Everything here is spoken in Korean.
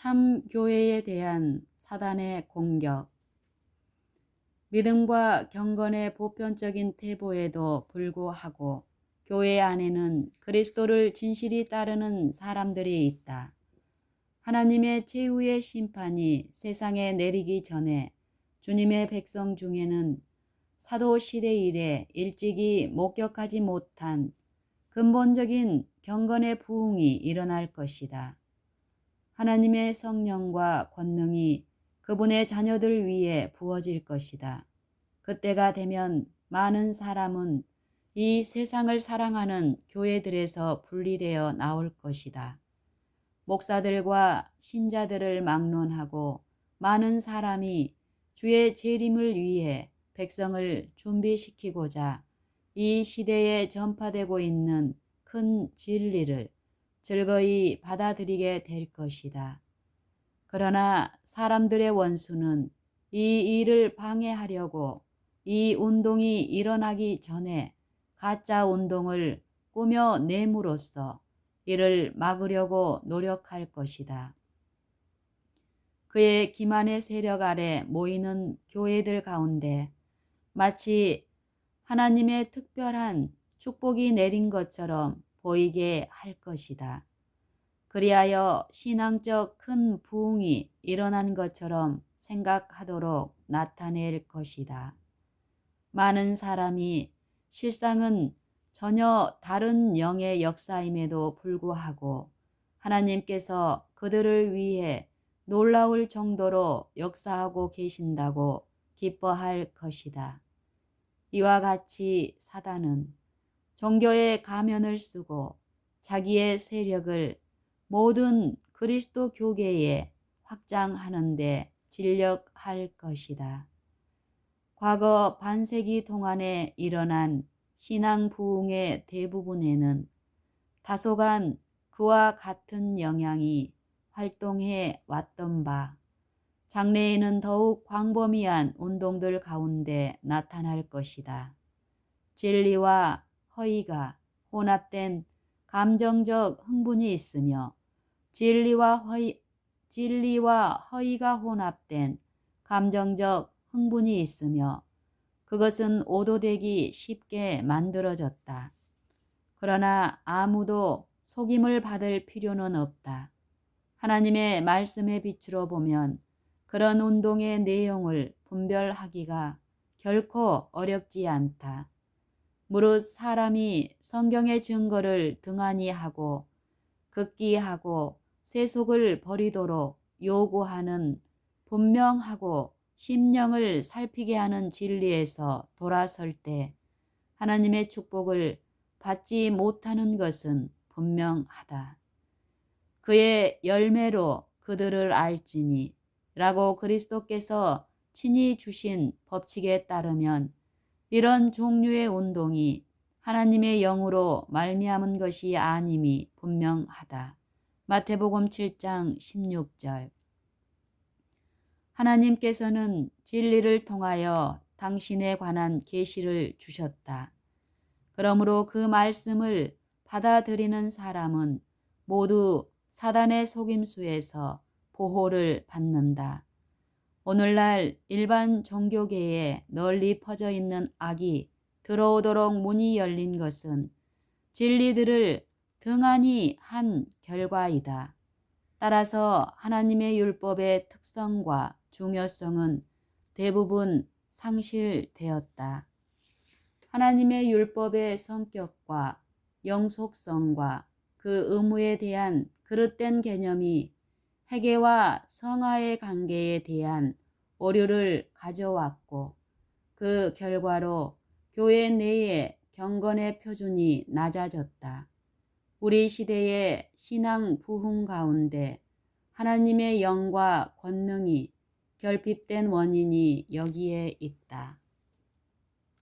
참 교회에 대한 사단의 공격. 믿음과 경건의 보편적인 태보에도 불구하고 교회 안에는 그리스도를 진실히 따르는 사람들이 있다. 하나님의 최후의 심판이 세상에 내리기 전에 주님의 백성 중에는 사도 시대 이래 일찍이 목격하지 못한 근본적인 경건의 부흥이 일어날 것이다. 하나님의 성령과 권능이 그분의 자녀들 위에 부어질 것이다. 그때가 되면 많은 사람은 이 세상을 사랑하는 교회들에서 분리되어 나올 것이다. 목사들과 신자들을 막론하고 많은 사람이 주의 재림을 위해 백성을 준비시키고자 이 시대에 전파되고 있는 큰 진리를 즐거이 받아들이게 될 것이다. 그러나 사람들의 원수는 이 일을 방해하려고 이 운동이 일어나기 전에 가짜 운동을 꾸며냄으로써 이를 막으려고 노력할 것이다. 그의 기만의 세력 아래 모이는 교회들 가운데 마치 하나님의 특별한 축복이 내린 것처럼 보이게 할 것이다. 그리하여 신앙적 큰 부흥이 일어난 것처럼 생각하도록 나타낼 것이다. 많은 사람이 실상은 전혀 다른 영의 역사임에도 불구하고 하나님께서 그들을 위해 놀라울 정도로 역사하고 계신다고 기뻐할 것이다. 이와 같이 사단은 종교의 가면을 쓰고 자기의 세력을 모든 그리스도 교계에 확장하는 데 진력할 것이다. 과거 반세기 동안에 일어난 신앙 부흥의 대부분에는 다소간 그와 같은 영향이 활동해 왔던 바, 장래에는 더욱 광범위한 운동들 가운데 나타날 것이다. 진리와 허위가 혼합된 감정적 흥분이 있으며 진리와 허위가 혼합된 감정적 흥분이 있으며 그것은 오도되기 쉽게 만들어졌다. 그러나 아무도 속임을 받을 필요는 없다. 하나님의 말씀의 빛으로 보면 그런 운동의 내용을 분별하기가 결코 어렵지 않다. 무릇 사람이 성경의 증거를 등한히 하고 극기하고 세속을 버리도록 요구하는 분명하고 심령을 살피게 하는 진리에서 돌아설 때 하나님의 축복을 받지 못하는 것은 분명하다. 그의 열매로 그들을 알지니 라고 그리스도께서 친히 주신 법칙에 따르면 이런 종류의 운동이 하나님의 영으로 말미암은 것이 아님이 분명하다. 마태복음 7장 16절. 하나님께서는 진리를 통하여 당신에 관한 계시를 주셨다. 그러므로 그 말씀을 받아들이는 사람은 모두 사단의 속임수에서 보호를 받는다. 오늘날 일반 종교계에 널리 퍼져 있는 악이 들어오도록 문이 열린 것은 진리들을 등한히 한 결과이다. 따라서 하나님의 율법의 특성과 중요성은 대부분 상실되었다. 하나님의 율법의 성격과 영속성과 그 의무에 대한 그릇된 개념이 회개와 성화의 관계에 대한 오류를 가져왔고 그 결과로 교회 내의 경건의 표준이 낮아졌다. 우리 시대의 신앙 부흥 가운데 하나님의 영과 권능이 결핍된 원인이 여기에 있다.